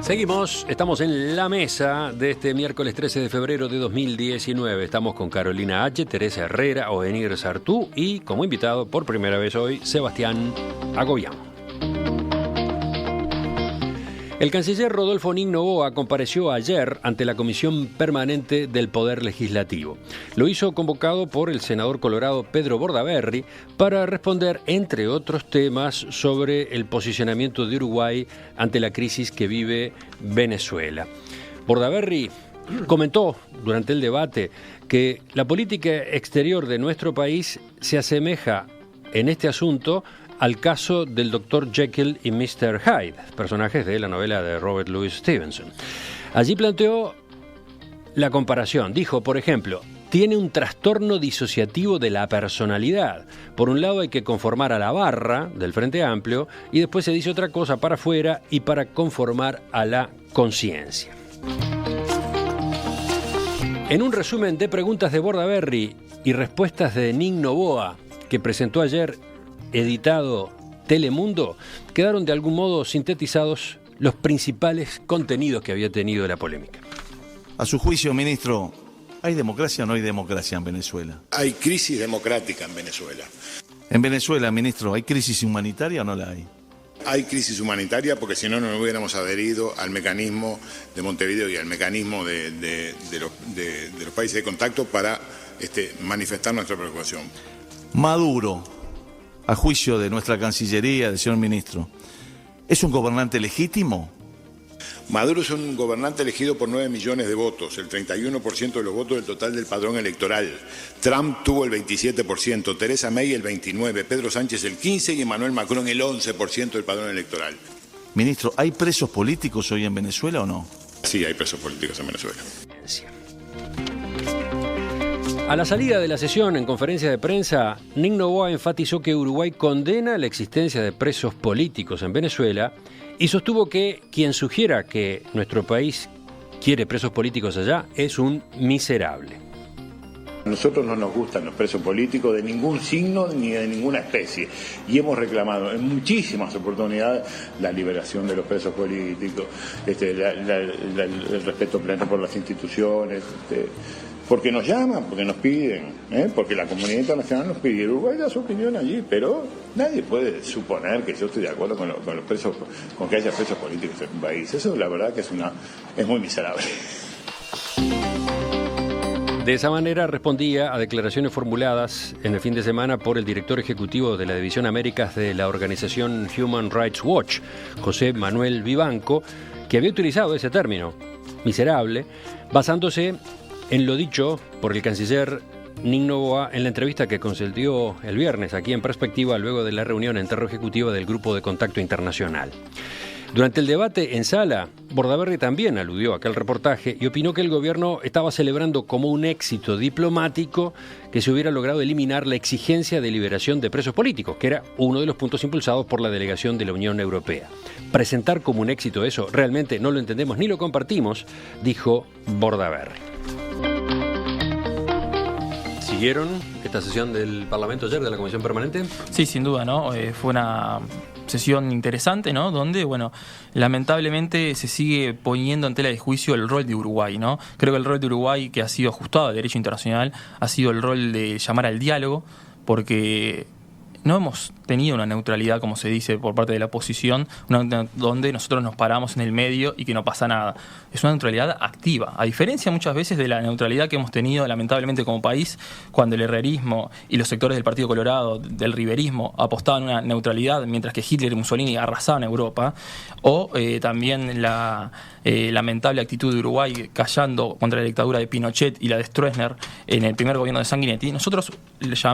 Seguimos, estamos en la mesa de este miércoles 13 de febrero de 2019. Estamos con Carolina H., Teresa Herrera, Ovenir Sartú y, como invitado por primera vez hoy, Sebastián Agobián. El canciller Rodolfo Nin Noboa compareció ayer ante la Comisión Permanente del Poder Legislativo. Lo hizo convocado por el senador colorado Pedro Bordaberry para responder, entre otros temas, sobre el posicionamiento de Uruguay ante la crisis que vive Venezuela. Bordaberry comentó durante el debate que la política exterior de nuestro país se asemeja en este asunto al caso del Dr. Jekyll y Mr. Hyde, personajes de la novela de Robert Louis Stevenson. Allí planteó la comparación. Dijo, por ejemplo, tiene un trastorno disociativo de la personalidad. Por un lado hay que conformar a la barra del Frente Amplio y después se dice otra cosa para afuera y para conformar a la conciencia. En un resumen de preguntas de Bordaberry y respuestas de Nin Noboa, que presentó ayer editado Telemundo, quedaron de algún modo sintetizados los principales contenidos que había tenido la polémica. A su juicio, ministro, ¿hay democracia o no hay democracia en Venezuela? Hay crisis democrática en Venezuela. En Venezuela, ministro, ¿hay crisis humanitaria o no la hay? Hay crisis humanitaria porque si no, no hubiéramos adherido al mecanismo de Montevideo y al mecanismo de los países de contacto para manifestar nuestra preocupación. Maduro, a juicio de nuestra Cancillería, del señor ministro, ¿es un gobernante legítimo? Maduro es un gobernante elegido por 9 millones de votos, el 31% de los votos del total del padrón electoral. Trump tuvo el 27%, Theresa May el 29%, Pedro Sánchez el 15% y Emmanuel Macron el 11% del padrón electoral. Ministro, ¿hay presos políticos hoy en Venezuela o no? Sí, hay presos políticos en Venezuela. A la salida de la sesión en conferencia de prensa, Nin Noboa enfatizó que Uruguay condena la existencia de presos políticos en Venezuela y sostuvo que quien sugiera que nuestro país quiere presos políticos allá es un miserable. A nosotros no nos gustan los presos políticos de ningún signo ni de ninguna especie y hemos reclamado en muchísimas oportunidades la liberación de los presos políticos, el respeto pleno por las instituciones, porque nos llaman, porque nos piden, porque la comunidad internacional nos pide. Uruguay da su opinión allí, pero nadie puede suponer que yo estoy de acuerdo con los presos, con que haya presos políticos en un país. Eso la verdad que es muy miserable. De esa manera respondía a declaraciones formuladas en el fin de semana por el director ejecutivo de la División Américas de la organización Human Rights Watch, José Manuel Vivanco, que había utilizado ese término, miserable, basándose en lo dicho por el canciller Nin Noboa en la entrevista que concedió el viernes aquí en Perspectiva luego de la reunión interejecutiva del Grupo de Contacto Internacional. Durante el debate en sala, Bordaberry también aludió a aquel reportaje y opinó que el gobierno estaba celebrando como un éxito diplomático que se hubiera logrado eliminar la exigencia de liberación de presos políticos, que era uno de los puntos impulsados por la delegación de la Unión Europea. Presentar como un éxito eso realmente no lo entendemos ni lo compartimos, dijo Bordaberry. ¿Siguieron esta sesión del Parlamento ayer de la Comisión Permanente? Sí, sin duda, ¿no? Fue una sesión interesante, ¿no? Donde, bueno, lamentablemente se sigue poniendo en tela de juicio el rol de Uruguay, ¿no? Creo que el rol de Uruguay, que ha sido ajustado al derecho internacional, ha sido el rol de llamar al diálogo, porque no hemos tenido una neutralidad, como se dice por parte de la oposición, donde nosotros nos paramos en el medio y que no pasa nada. Es una neutralidad activa, a diferencia muchas veces de la neutralidad que hemos tenido lamentablemente como país, cuando el herrerismo y los sectores del Partido Colorado, del riverismo, apostaban una neutralidad, mientras que Hitler y Mussolini arrasaban Europa, o también la lamentable actitud de Uruguay callando contra la dictadura de Pinochet y la de Stroessner en el primer gobierno de Sanguinetti. Nosotros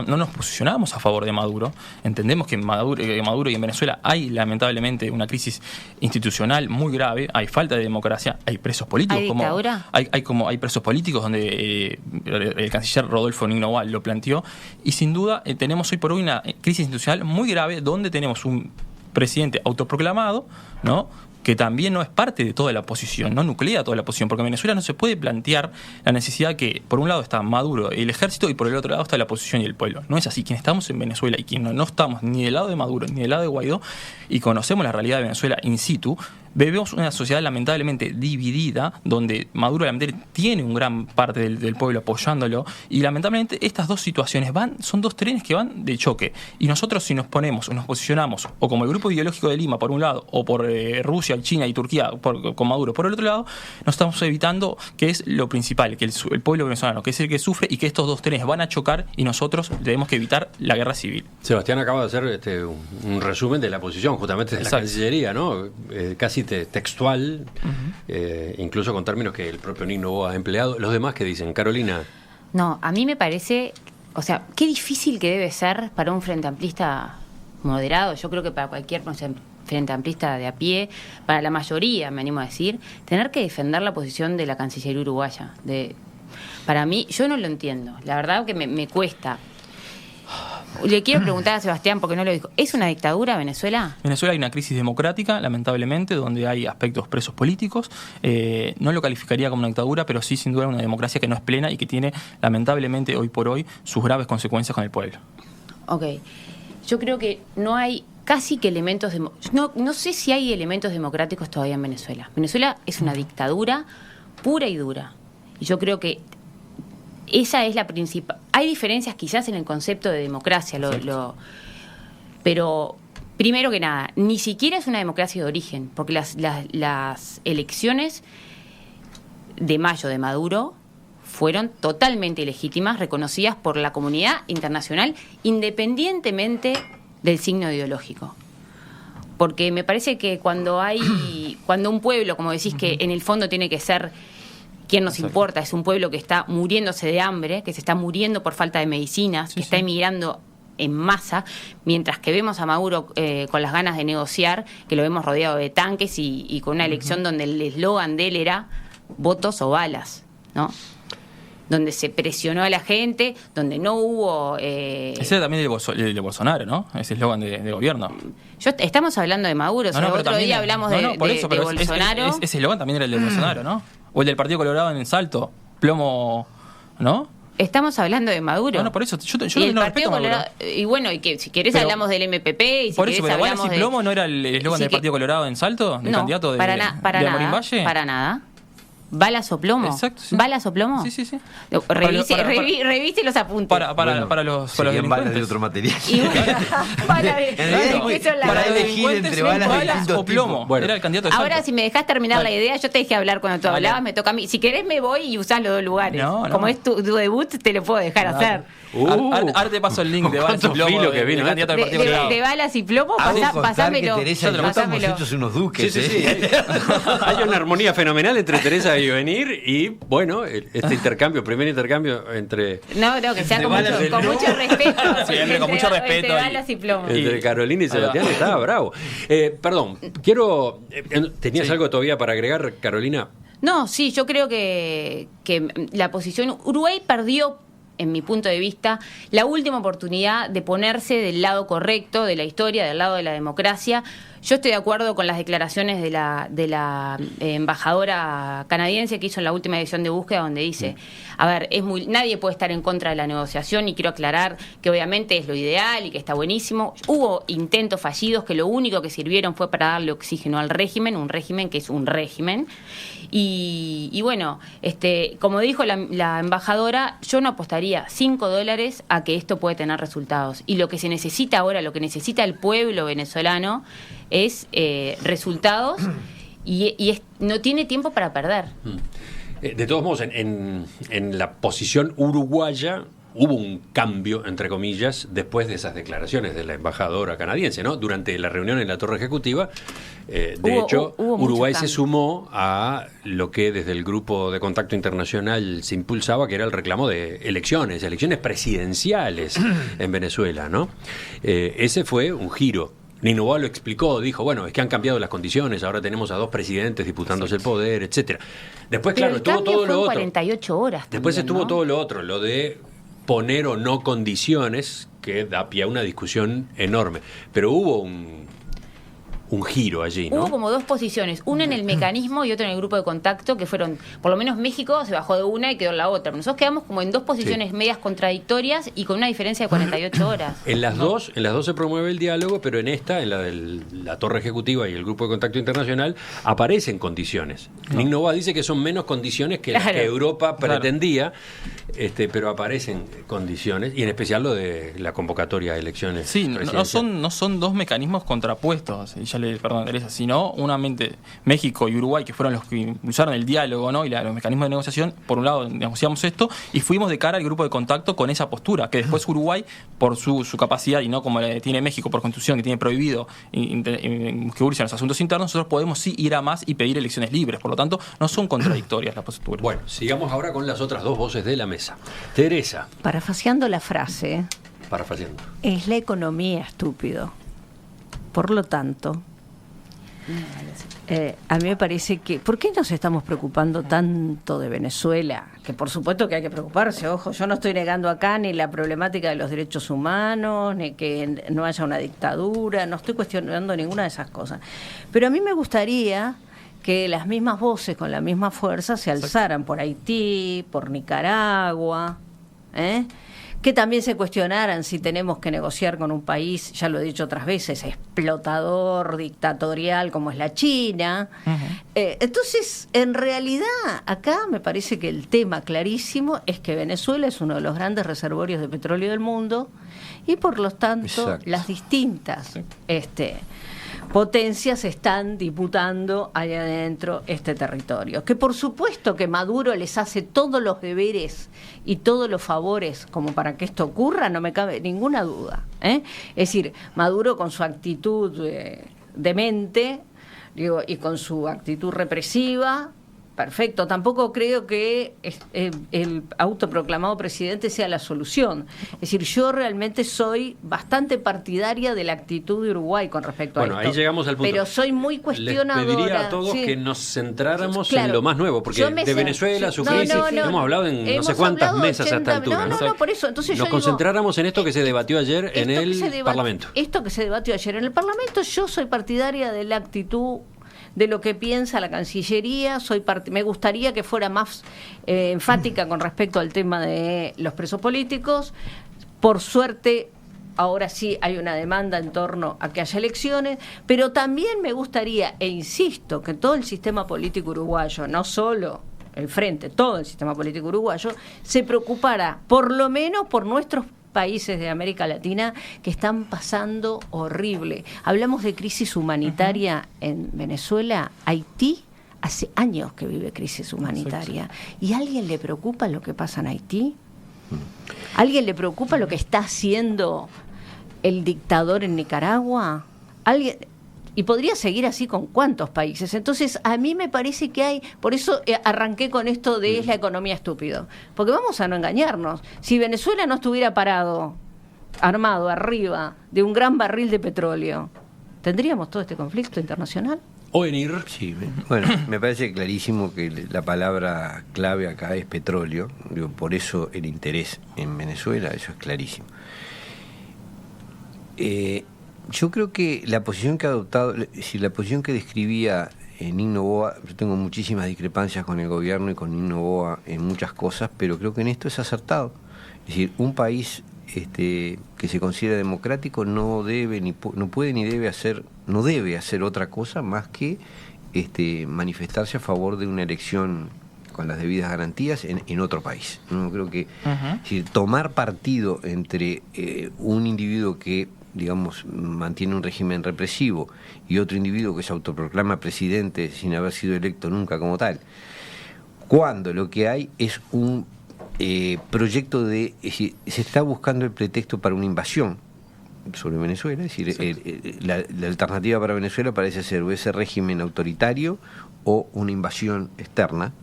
no nos posicionamos a favor de Maduro. Entendemos que Maduro y en Venezuela hay lamentablemente una crisis institucional muy grave, hay falta de democracia, hay presos políticos. ¿Hay dictadura? Hay presos políticos donde el canciller Rodolfo Nin Noboa lo planteó, y sin duda tenemos hoy por hoy una crisis institucional muy grave donde tenemos un presidente autoproclamado, ¿no?, que también no es parte de toda la oposición, no nuclea toda la oposición, porque en Venezuela no se puede plantear la necesidad que, por un lado está Maduro, el ejército, y por el otro lado está la oposición y el pueblo. No es así. Quienes estamos en Venezuela y quienes no estamos ni del lado de Maduro ni del lado de Guaidó, y conocemos la realidad de Venezuela in situ, vivimos una sociedad lamentablemente dividida, donde Maduro lamentablemente tiene un gran parte del pueblo apoyándolo, y lamentablemente estas dos situaciones son dos trenes que van de choque. Y nosotros, si nos ponemos o nos posicionamos o como el grupo ideológico de Lima por un lado, o por Rusia, China y Turquía con Maduro por el otro lado, nos estamos evitando que es lo principal, que el pueblo venezolano, que es el que sufre, y que estos dos trenes van a chocar, y nosotros tenemos que evitar la guerra civil. Sebastián acaba de hacer un resumen de la posición justamente de la Cancillería, ¿no? Casi textual, incluso con términos que el propio Nick Noboa ha empleado. ¿Los demás qué dicen? Carolina. No, a mí me parece, o sea, qué difícil que debe ser para un frente amplista moderado, yo creo que para cualquier frente amplista de a pie, para la mayoría, me animo a decir, tener que defender la posición de la Cancillería uruguaya. Para mí, yo no lo entiendo, la verdad que me cuesta. Le quiero preguntar a Sebastián, porque no lo dijo, ¿es una dictadura Venezuela? Venezuela hay una crisis democrática, lamentablemente, donde hay aspectos presos políticos. No lo calificaría como una dictadura, pero sí, sin duda, una democracia que no es plena y que tiene, lamentablemente, hoy por hoy, sus graves consecuencias con el pueblo. Ok. Yo creo que no hay casi que elementos... No sé si hay elementos democráticos todavía en Venezuela. Venezuela es una dictadura pura y dura. Y yo creo que esa es la principal... Hay diferencias quizás en el concepto de democracia, pero primero que nada, ni siquiera es una democracia de origen, porque las elecciones de mayo de Maduro fueron totalmente ilegítimas, reconocidas por la comunidad internacional, independientemente del signo ideológico. Porque me parece que cuando un pueblo, como decís, que en el fondo tiene que ser quien nos importa, es un pueblo que está muriéndose de hambre, que se está muriendo por falta de medicinas, que está emigrando en masa, mientras que vemos a Maduro con las ganas de negociar, que lo vemos rodeado de tanques y con una elección donde el eslogan de él era votos o balas, ¿no? Donde se presionó a la gente, donde no hubo... Ese era también el de Bolsonaro, ¿no? Ese eslogan de gobierno. Estamos hablando de Maduro, el otro día hablamos de Bolsonaro. Ese eslogan también era el de Bolsonaro, ¿no? O el del Partido Colorado en Salto, plomo, ¿no? Estamos hablando de Maduro. No, por eso, yo y no respeto a Maduro. Y bueno, y que si querés hablamos del MPP, y si por querés eso, pero hablamos ¿balas y plomo no era el eslogan del Partido Colorado en Salto? ¿Del candidato de Amorín Valle? Para nada. ¿Balas o plomo? Exacto, sí. ¿Balas o plomo? Sí. Revise los apuntes. Para los delincuentes. Balas de otro material. Para elegir entre balas o plomo. Bueno. Era el candidato de Salto. Ahora, si me dejás terminar la idea, yo te dejé hablar cuando tú hablabas, me toca a mí. Si querés me voy y usás los dos lugares. No. Como es tu debut, te lo puedo dejar hacer. Ahora te paso el link de balas y plomo que vino, candidato del Partido Colorado. De balas y plomo, pasámelo. Teresa, estamos hechos unos duques. Sí. Hay una armonía fenomenal entre Teresa y Venir y, bueno, este primer intercambio entre... No, que sea con mucho respeto. Siempre con mucho respeto. Entre balas y plomo. Entre Carolina y Sebastián estaba bravo. Perdón, ¿tenías algo todavía para agregar, Carolina? No, sí, yo creo que la posición... Uruguay perdió, en mi punto de vista, la última oportunidad de ponerse del lado correcto de la historia, del lado de la democracia. Yo estoy de acuerdo con las declaraciones de la embajadora canadiense que hizo en la última edición de Búsqueda, donde dice, a ver, nadie puede estar en contra de la negociación, y quiero aclarar que obviamente es lo ideal y que está buenísimo. Hubo intentos fallidos que lo único que sirvieron fue para darle oxígeno al régimen, un régimen que es un régimen. Y bueno, como dijo la embajadora, yo no apostaría $5 a que esto puede tener resultados. Y lo que se necesita ahora, lo que necesita el pueblo venezolano es resultados y no tiene tiempo para perder. De todos modos, en la posición uruguaya hubo un cambio, entre comillas, después de esas declaraciones de la embajadora canadiense, ¿no? Durante la reunión en la Torre Ejecutiva, hubo Uruguay se sumó a lo que desde el Grupo de Contacto Internacional se impulsaba, que era el reclamo de elecciones presidenciales en Venezuela, ¿no? Ese fue un giro. Nick Noboa lo explicó, dijo, bueno, es que han cambiado las condiciones, ahora tenemos a 2 presidentes disputándose el poder, etcétera. Después, pero claro, estuvo todo lo otro. 48 horas. Después también, estuvo ¿no? todo lo otro, lo de poner o no condiciones, que da pie a una discusión enorme. Pero hubo un giro allí, ¿no? Hubo como dos posiciones, una en el mecanismo y otra en el grupo de contacto, que fueron, por lo menos México se bajó de una y quedó en la otra. Nosotros quedamos como en dos posiciones medias contradictorias y con una diferencia de 48 horas. En las dos se promueve el diálogo, pero en esta, en la de la Torre Ejecutiva y el Grupo de Contacto Internacional, aparecen condiciones. Nick Novoa dice que son menos condiciones que las que Europa pretendía, pero aparecen condiciones, y en especial lo de la convocatoria de elecciones. Sí, no son dos mecanismos contrapuestos, y ya le perdón, Teresa, sino México y Uruguay, que fueron los que impulsaron el diálogo, ¿no? Y los mecanismos de negociación. Por un lado negociamos esto y fuimos de cara al grupo de contacto con esa postura, que después Uruguay, por su capacidad, y no como la tiene México por constitución, que tiene prohibido inscribirse en los asuntos internos, nosotros podemos sí ir a más y pedir elecciones libres. Por lo tanto, no son contradictorias las posturas. Bueno, sigamos ahora con las otras dos voces de la mesa. Teresa. Parafaseando la frase, es la economía, estúpido. Por lo tanto, a mí me parece que... ¿Por qué nos estamos preocupando tanto de Venezuela? Que por supuesto que hay que preocuparse, ojo, yo no estoy negando acá ni la problemática de los derechos humanos, ni que no haya una dictadura, no estoy cuestionando ninguna de esas cosas. Pero a mí me gustaría que las mismas voces con la misma fuerza se alzaran por Haití, por Nicaragua, que también se cuestionaran si tenemos que negociar con un país, ya lo he dicho otras veces, explotador, dictatorial como es la China. Entonces, en realidad, acá me parece que el tema clarísimo es que Venezuela es uno de los grandes reservorios de petróleo del mundo y por lo tanto las distintas potencias están disputando allá adentro este territorio. Que por supuesto que Maduro les hace todos los deberes y todos los favores como para que esto ocurra, no me cabe ninguna duda. Es decir, Maduro con su actitud demente, y con su actitud represiva, perfecto. Tampoco creo que el autoproclamado presidente sea la solución. Es decir, yo realmente soy bastante partidaria de la actitud de Uruguay con respecto a esto. Bueno, ahí llegamos al punto. Pero soy muy cuestionadora. Les pediría a todos que nos centráramos en lo más nuevo, porque de Venezuela, su crisis, hemos hablado en no sé cuántas mesas a esta altura. No, por eso. Entonces nos concentráramos en esto que se debatió ayer en el Parlamento. Esto que se debatió ayer en el Parlamento, yo soy partidaria de la actitud de lo que piensa la Cancillería. Me gustaría que fuera más enfática con respecto al tema de los presos políticos. Por suerte, ahora sí hay una demanda en torno a que haya elecciones, pero también me gustaría, e insisto, que todo el sistema político uruguayo, no solo el Frente, todo el sistema político uruguayo, se preocupara por lo menos por nuestros países de América Latina que están pasando horrible. Hablamos de crisis humanitaria en Venezuela. Haití hace años que vive crisis humanitaria. ¿Y a alguien le preocupa lo que pasa en Haití? ¿A alguien le preocupa lo que está haciendo el dictador en Nicaragua? ¿Alguien? Y podría seguir así con cuántos países. Entonces, a mí me parece que hay... Por eso arranqué con esto de es la economía estúpido. Porque vamos a no engañarnos. Si Venezuela no estuviera parado, armado, arriba de un gran barril de petróleo, ¿tendríamos todo este conflicto internacional? Ovenir. Sí, bueno, me parece clarísimo que la palabra clave acá es petróleo. Por eso el interés en Venezuela, eso es clarísimo. Yo creo que la posición que ha adoptado, la posición que describía Nick Novoa, yo tengo muchísimas discrepancias con el gobierno y con Nick Novoa en muchas cosas, pero creo que en esto es acertado. Es decir, un país que se considera democrático no puede ni debe hacer otra cosa más que manifestarse a favor de una elección con las debidas garantías en otro país. No creo que es decir, tomar partido entre un individuo que digamos, mantiene un régimen represivo y otro individuo que se autoproclama presidente sin haber sido electo nunca como tal, cuando lo que hay es un proyecto es decir, se está buscando el pretexto para una invasión sobre Venezuela, es decir, la alternativa para Venezuela parece ser o ese régimen autoritario o una invasión externa.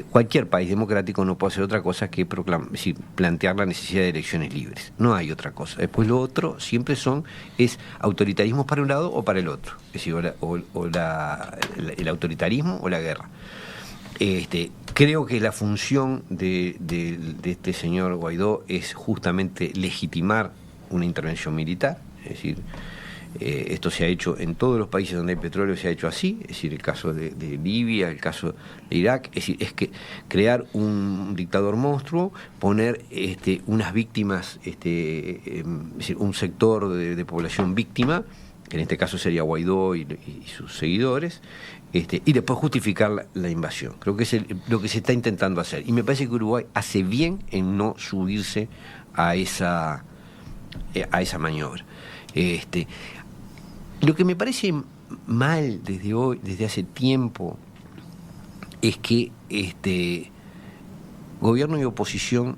Cualquier país democrático no puede hacer otra cosa que plantear la necesidad de elecciones libres. No hay otra cosa. Después lo otro siempre es autoritarismo para un lado o para el otro. Es decir, el autoritarismo o la guerra. Creo que la función de este señor Guaidó es justamente legitimar una intervención militar. Es decir, Esto se ha hecho en todos los países donde hay petróleo, se ha hecho así, es decir, el caso de Libia, el caso de Irak, es decir, es que crear un dictador monstruo, poner unas víctimas, es decir, un sector de población víctima, que en este caso sería Guaidó y sus seguidores, y después justificar la invasión. Creo que es lo que se está intentando hacer. Y me parece que Uruguay hace bien en no subirse a esa maniobra. Lo que me parece mal desde hace tiempo, es que gobierno y oposición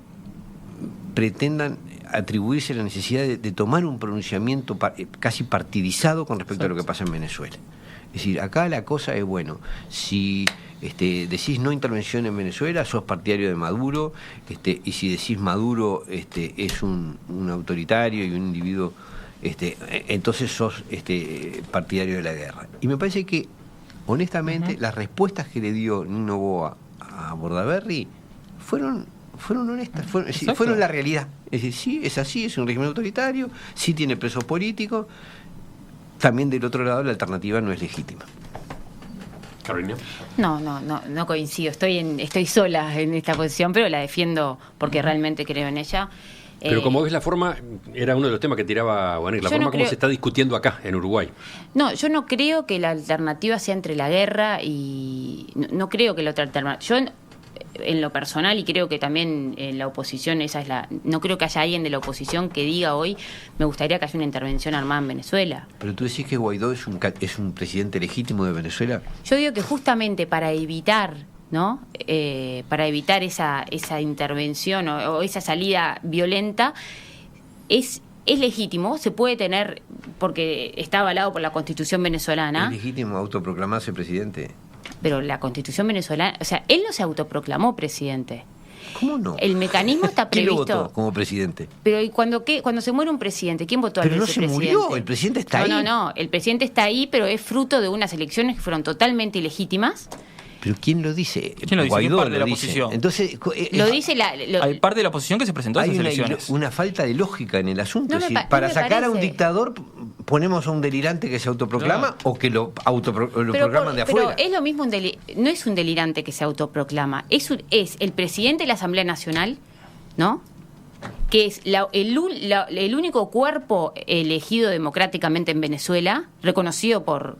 pretendan atribuirse la necesidad de tomar un pronunciamiento casi partidizado con respecto a lo que pasa en Venezuela. Es decir, acá la cosa es, bueno, si decís no intervención en Venezuela, sos partidario de Maduro, y si decís Maduro es un autoritario y un individuo, entonces sos partidario de la guerra. Y me parece que, honestamente, las respuestas que le dio Nino Noboa a Bordaberry fueron honestas, fueron la realidad. Es decir, sí, es así, es un régimen autoritario, sí tiene presos políticos. También del otro lado la alternativa no es legítima. Carolina. No coincido. Estoy sola en esta posición, pero la defiendo porque realmente creo en ella. Pero como ves la forma, era uno de los temas que tiraba Juanek, la forma como se está discutiendo acá, en Uruguay. No, yo no creo que la alternativa sea entre la guerra y... No creo que la otra alternativa... Yo, en lo personal, y creo que también en la oposición, no creo que haya alguien de la oposición que diga hoy, me gustaría que haya una intervención armada en Venezuela. Pero tú decís que Guaidó es un presidente legítimo de Venezuela. Yo digo que justamente para evitar... ¿no? Para evitar esa intervención o esa salida violenta, es legítimo, se puede tener, porque está avalado por la Constitución venezolana. ¿Es legítimo autoproclamarse presidente? Pero la Constitución venezolana, o sea, él no se autoproclamó presidente. ¿Cómo no? El mecanismo está previsto. ¿Quién lo votó como presidente? Pero cuando se muere un presidente, ¿quién votó al vicepresidente? Pero no se murió, el presidente está ahí. No, el presidente está ahí, pero es fruto de unas elecciones que fueron totalmente ilegítimas. ¿Pero quién lo dice? ¿Quién lo dice? Guaidó Parte lo de la dice. oposición. Entonces, lo dice hay parte de la oposición que se presentó a esas elecciones. Hay una falta de lógica en el asunto. Es decir, para me sacar parece. a un dictador, ponemos a un delirante que se autoproclama o que lo proclaman de afuera. Pero es lo mismo, no es un delirante que se autoproclama, es el presidente de la Asamblea Nacional, ¿no? Que es el único cuerpo elegido democráticamente en Venezuela, reconocido por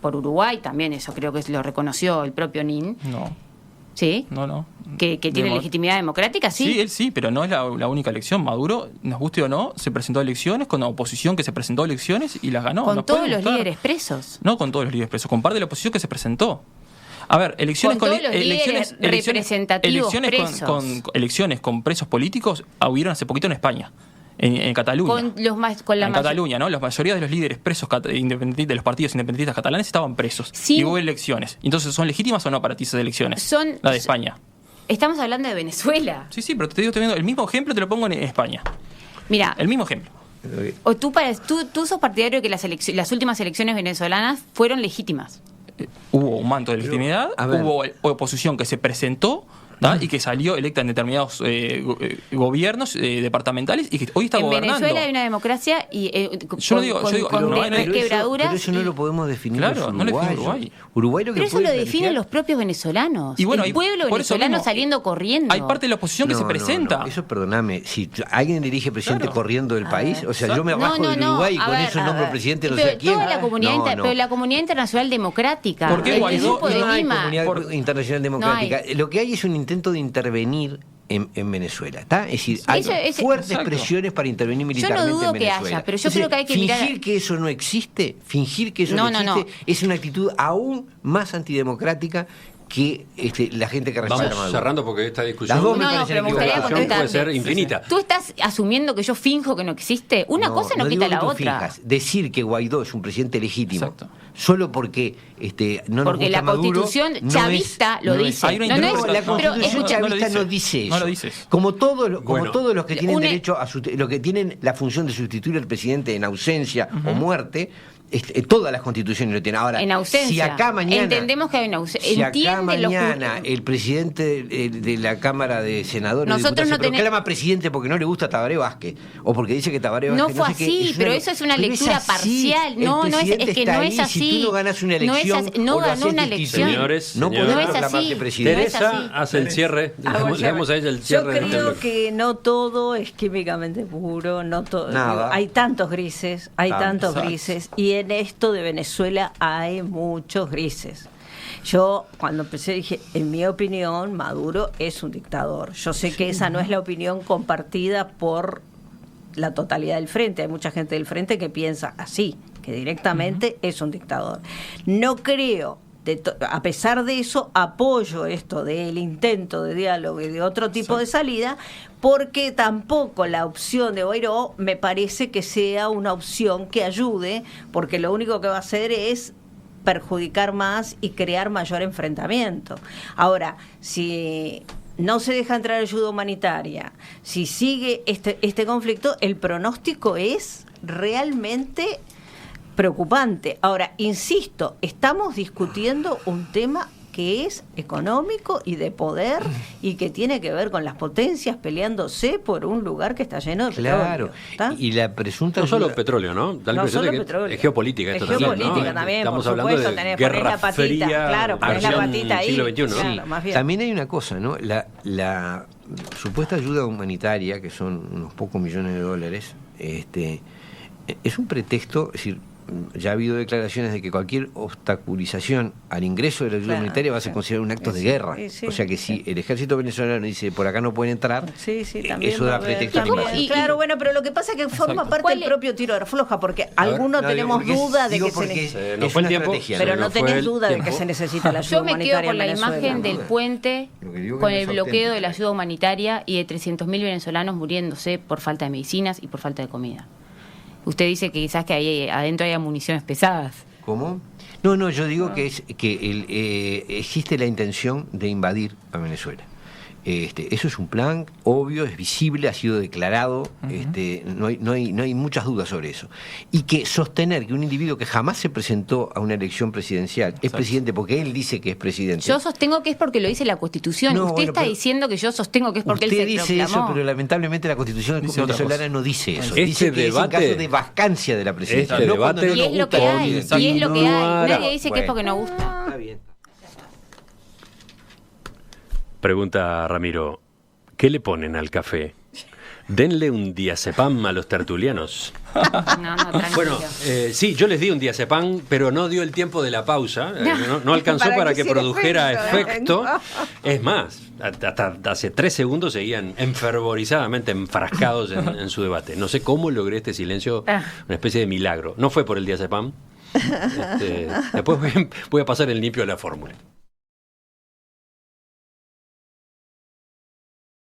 Uruguay también, eso creo que lo reconoció el propio NIN. No. ¿Sí? No. ¿Que tiene legitimidad democrática? Sí. Sí, él sí, pero no es la única elección. Maduro, nos guste o no, se presentó a elecciones con la oposición que se presentó a elecciones y las ganó. ¿Con todos los líderes presos? No con todos los líderes presos, con parte de la oposición que se presentó. A ver, elecciones con todos los líderes representativos presos. Elecciones con presos políticos hubieron hace poquito en España. En Cataluña. En Cataluña, ¿no? La mayoría de los líderes presos de los partidos independentistas catalanes estaban presos. Y hubo elecciones. Entonces, ¿son legítimas o no para ti esas elecciones? La de España. Estamos hablando de Venezuela. Sí, pero te digo, el mismo ejemplo te lo pongo en España. Mira. El mismo ejemplo. O tú sos partidario de que las últimas elecciones venezolanas fueron legítimas. Hubo un manto de legitimidad, hubo oposición que se presentó, y que salió electa en determinados gobiernos departamentales y que hoy está gobernando. En Venezuela hay una democracia y yo digo, quebraduras. Pero eso no lo podemos definir los uruguayos. Pero eso lo definen los propios venezolanos. Y bueno, el pueblo venezolano saliendo corriendo. Hay parte de la oposición que se presenta. No. Eso, perdóname, si alguien dirige presidente corriendo del país, o sea, yo me bajo del Uruguay y con eso nombro presidente no sé a quién. Pero la comunidad internacional democrática. ¿Por qué Guaidó? No hay comunidad internacional democrática. Lo que hay es un intento de intervenir en Venezuela, ¿está? Es decir, hay fuertes presiones para intervenir militarmente en Venezuela. Yo no dudo que haya, pero yo creo que hay que mirar... Fingir que eso no existe, es una actitud aún más antidemocrática que la gente que respalda a Maduro. Vamos cerrando porque esta discusión pero me gustaría puede ser infinita. ¿Tú estás asumiendo que yo finjo que no existe? Una cosa no quita la otra. Finjas. Decir que Guaidó es un presidente legítimo solo porque no nos porque gusta la Maduro, Constitución chavista lo dice. La Constitución chavista no dice eso. Como todos los que tienen derecho los que tienen la función de sustituir al presidente en ausencia o muerte, todas las constituciones lo tienen. Ahora, en ausencia. si acá mañana... Entendemos que hay una ausencia. Si acá mañana el presidente de la Cámara de Senadores Nosotros no se proclama presidente porque no le gusta Tabaré Vázquez, o porque dice que Tabaré Vázquez... No fue así, pero eso es una lectura parcial. No, es que no es así. Si tú no ganas una elección, no ganó una elección. Señores, no podés proclamarte así. presidente. Teresa hace el cierre. Le damos a ella el cierre. Yo creo que no todo es químicamente puro, no todo. Nada. Hay tantos grises, grises, y en esto de Venezuela hay muchos grises. Yo cuando empecé dije, en mi opinión, Maduro es un dictador. Yo sé que esa no es la opinión compartida por la totalidad del frente. Hay mucha gente del frente que piensa así, que directamente es un dictador. No creo, a pesar de eso, apoyo esto del intento de diálogo y de otro tipo de salida, porque tampoco la opción de Guaidó me parece que sea una opción que ayude, porque lo único que va a hacer es perjudicar más y crear mayor enfrentamiento. Ahora, si no se deja entrar ayuda humanitaria, si sigue este conflicto, el pronóstico es realmente preocupante. Ahora, insisto, estamos discutiendo un tema que es económico y de poder y que tiene que ver con las potencias peleándose por un lugar que está lleno de petróleo. Claro, y la presunta no solo petróleo, ¿no? No solo petróleo. Es geopolítica esto es también, geopolítica ¿no? también, Estamos por hablando supuesto, de ponés guerra la patita, fría, claro, ponés la patita ahí. siglo XXI, ¿no? Claro, más bien. También hay una cosa, ¿no? La supuesta ayuda humanitaria, que son unos pocos millones de dólares, es un pretexto, es decir, ya ha habido declaraciones de que cualquier obstaculización al ingreso de la ayuda humanitaria va a ser considerado un acto de guerra. O sea que si el ejército venezolano dice por acá no pueden entrar, eso da pretexto a la invasión. Claro, bueno, pero lo que pasa es que forma parte del propio tiro de afloja, porque algunos tenemos duda de que no fue el tiempo, pero no tenés duda de que se necesita la ayuda humanitaria. Yo me quedo con la imagen del puente, con el bloqueo de la ayuda humanitaria y de 300.000 venezolanos muriéndose por falta de medicinas y por falta de comida. Usted dice que quizás que ahí adentro haya municiones pesadas. ¿Cómo? No, yo digo que existe la intención de invadir a Venezuela. Eso es un plan obvio, es visible, ha sido declarado, no hay muchas dudas sobre eso. Y que sostener que un individuo que jamás se presentó a una elección presidencial es presidente porque él dice que es presidente. Yo sostengo que es porque lo dice la Constitución. Usted está diciendo que yo sostengo que es porque él se proclamó. Usted dice eso, pero lamentablemente la Constitución venezolana no dice eso. Dice que debate, es en caso de vacancia de la presidencia. Debate, y es lo que hay. Y es lo que hay. Nadie dice que es porque no gusta. Está bien. Pregunta Ramiro, ¿qué le ponen al café? Denle un diazepam a los tertulianos. No, tranquilo. Bueno, sí, yo les di un diazepam, pero no dio el tiempo de la pausa. No alcanzó para que produjera efecto. Es más, hasta hace 3 segundos seguían enfervorizadamente enfrascados en su debate. No sé cómo logré este silencio, una especie de milagro. No fue por el diazepam. Después voy a pasar el limpio de la fórmula.